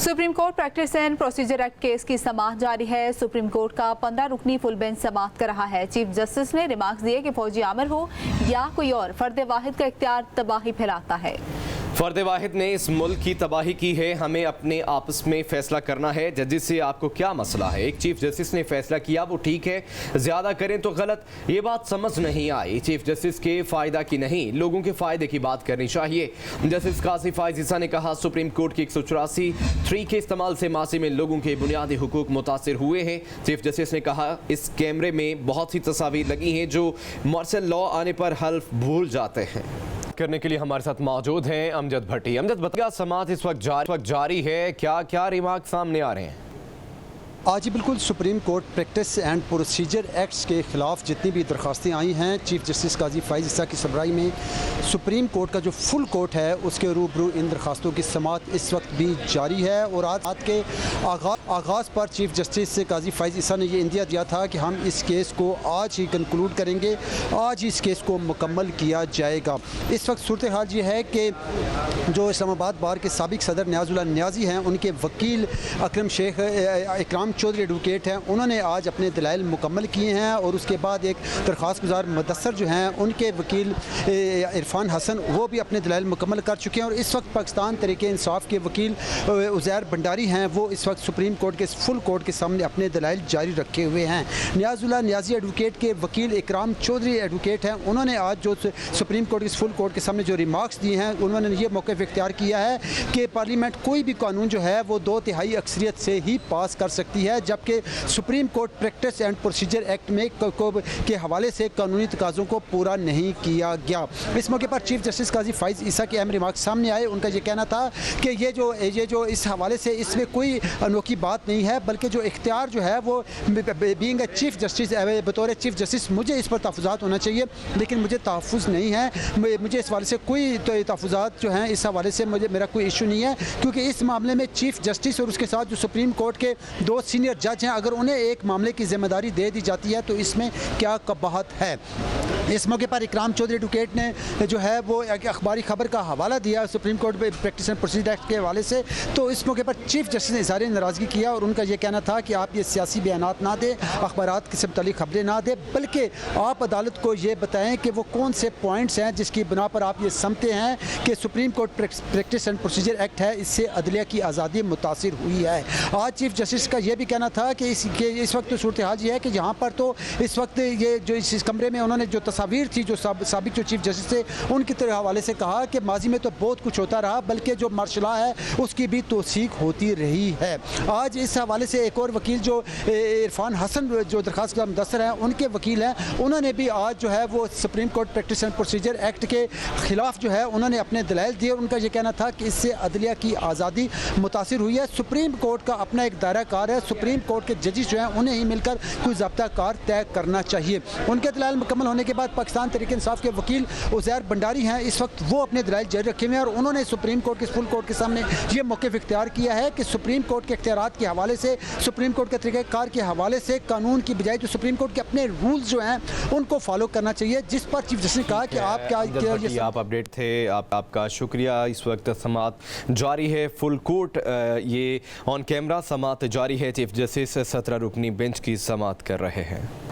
Supreme court practice and procedure act case की समाअत जारी है। सुप्रीम कोर्ट का 15 रुकनी फुल बेंच समाअत कर रहा है। चीफ जस्टिस ने रिमार्क्स दिए कि फौजी आमिर हो या कोई और, फर्द वाहिद का इख्तियार तबाही फैलाता है। फर्द वाहिद ने इस मुल्क की तबाही की है, हमें अपने आपस में फैसला करना है। जजिस से आपको क्या मसला है? एक चीफ जस्टिस ने फैसला किया वो ठीक है, ज्यादा करें तो गलत। ये बात समझ नहीं आई। चीफ जस्टिस के फायदा की नहीं, लोगों के फायदे की बात करनी चाहिए। जस्टिस काजी फाइज ईसा ने कहा सुप्रीम कोर्ट की 184(3) के इस्तेमाल से माजी में लोगों के बुनियादी हुकूक मुतासिर हुए हैं। चीफ जस्टिस ने कहा इस कैमरे में बहुत सी तस्वीर लगी हैं जो मार्शल लॉ आने पर हल्फ भूल जाते हैं। करने के लिए हमारे साथ मौजूद हैं अमजद भट्टी। अमजद बताइए, समाअत इस वक्त जारी है, क्या क्या रिमार्क सामने आ रहे हैं? आज बिल्कुल supreme court practice and procedure acts के ख़िलाफ़ जितनी भी दरख्वास्तें आई हैं, चीफ जस्टिस काजी फाइज ईसा की सरबराही में सुप्रीम कोर्ट का जो फुल कोर्ट है उसके रूबरू इन दरख्वास्तों की समाअत इस वक्त भी जारी है। और आज के आगाज़ पर चीफ जस्टिस काजी फाइज ईसा ने ये इंदिया दिया था कि हम इस केस को आज ही कंक्लूड करेंगे, आज ही इस केस को मुकम्मल किया जाएगा। इस वक्त सूरत हाल ये है कि जो इस्लामाबाद बार के साबिक सदर न्याजुल्लाह न्याजी हैं, उनके वकील अकरम शेख इकराम चौधरी एडवोकेट हैं, उन्होंने आज अपने दलाइल मुकम्मल किए हैं। और उसके बाद एक दरख्वास्त गुजार मुदस्सर जो हैं, उनके वकील इरफान हसन, वो भी अपने दलाइल मुकम्मल कर चुके हैं। और इस वक्त पाकिस्तान तहरीक इंसाफ के वकील उज़ैर भंडारी हैं, वो इस वक्त सुप्रीम कोर्ट के फुल कोर्ट के सामने अपने दलाइल जारी रखे हुए हैं। न्याजुल्लाह न्याजी एडवोकेट के वकील इकराम चौधरी एडवोकेट हैं, उन्होंने आज जो सुप्रीम कोर्ट के फुल कोर्ट के सामने जो रिमार्क्स दिए हैं, उन्होंने ये मौक़िफ़ इख्तियार किया है कि पार्लियामेंट कोई भी कानून जो है वो 2/3 अक्सरियत से ही पास कर सकती है, जबकि supreme court practice and procedure act में के हवाले से कानूनी तकाज़ों को पूरा नहीं किया गया। इस मौके पर चीफ जस्टिस काजी फाइज ईसा के अहम रिमार्क्स सामने आए। उनका ये कहना था कि ये जो इस हवाले से इसमें कोई अनोखी बात नहीं है, बल्कि जो इख्तियार जो है वो बीइंग ए चीफ जस्टिस, बतौर चीफ जस्टिस मुझे इस पर तहफ़्फ़ुज़ात होना चाहिए, लेकिन मुझे तहफ़्फ़ुज़ नहीं है। मुझे इस हवाले से कोई तहफ़्फ़ुज़ात जो हैं, इस हवाले से मेरा कोई इशू नहीं है, क्योंकि इस मामले में चीफ जस्टिस और उसके साथ जो सुप्रीम कोर्ट के 2 सीनियर जज हैं, अगर उन्हें एक मामले की जिम्मेदारी दे दी जाती है तो इसमें क्या कबाहत है। इस मौके पर इकराम चौधरी एडवोकेट ने जो है वो एक अखबारी खबर का हवाला दिया सुप्रीम कोर्ट में प्रैक्टिस एंड प्रोसीजर एक्ट के हवाले से। तो इस मौके पर चीफ जस्टिस ने इज़हार नाराज़गी किया और उनका ये कहना था कि आप ये सियासी बयानात ना दें, अखबारात से मुताल्लिक़ खबरें ना दें, बल्कि आप अदालत को ये बताएं कि वो कौन से पॉइंट्स हैं जिसकी बिना पर आप ये समझते हैं कि supreme court practice and procedure act है, इससे अदलिया की आज़ादी मुतासिर हुई है। आज चीफ जस्टिस का ये भी कहना था कि इस वक्त तो सूरत हाल ये है कि यहाँ पर तो इस वक्त ये जो इस कमरे में उन्होंने जो तस्वीर थी, जो साबिक जो चीफ जस्टिस थे, उनके हवाले से कहा कि माजी में तो बहुत कुछ होता रहा, बल्कि जो मार्शल लॉ है उसकी भी तौसीक होती रही है। आज इस हवाले से एक और वकील जो इरफान हसन जो दरख्वास्त का मुदस्सर हैं, उनके वकील हैं, उन्होंने भी आज जो है वो supreme court practice and procedure act के खिलाफ जो है उन्होंने अपने दलाइल दिए। उनका ये कहना था कि इससे अदलिया की आज़ादी मुतासिर हुई है। सुप्रीम कोर्ट का अपना एक दायरा कार है, सुप्रीम कोर्ट के जजेस जो हैं उन्हें ही मिलकर कोई ज़ाब्ता कार तय करना चाहिए। उनके दलाइल मुकम्मल होने के बाद पाकिस्तान तहरीक इंसाफ के वकील उज़ैर भंडारी हैं, इस वक्त वो अपने दलाइल जारी रखे हुए हैं और उन्होंने सुप्रीम कोर्ट के फुल कोर्ट के सामने ये मौक़िफ़ इख्तियार किया है कि सुप्रीम कोर्ट के इख्तियारात के हवाले से, सुप्रीम कोर्ट के तरीक़ाकार के हवाले से कानून की बजाय जो सुप्रीम कोर्ट के अपने रूल्स जो हैं उनको फॉलो करना चाहिए। जिस पर चीफ जस्टिस ने कहा कि आप क्या आप अपडेट थे, आपका शुक्रिया। इस वक्त समाअत जारी है, फुल कोर्ट ये ऑन कैमरा समाअत जारी है। चीफ जस्टिस 17 रुकनी बेंच की समाअत कर रहे हैं।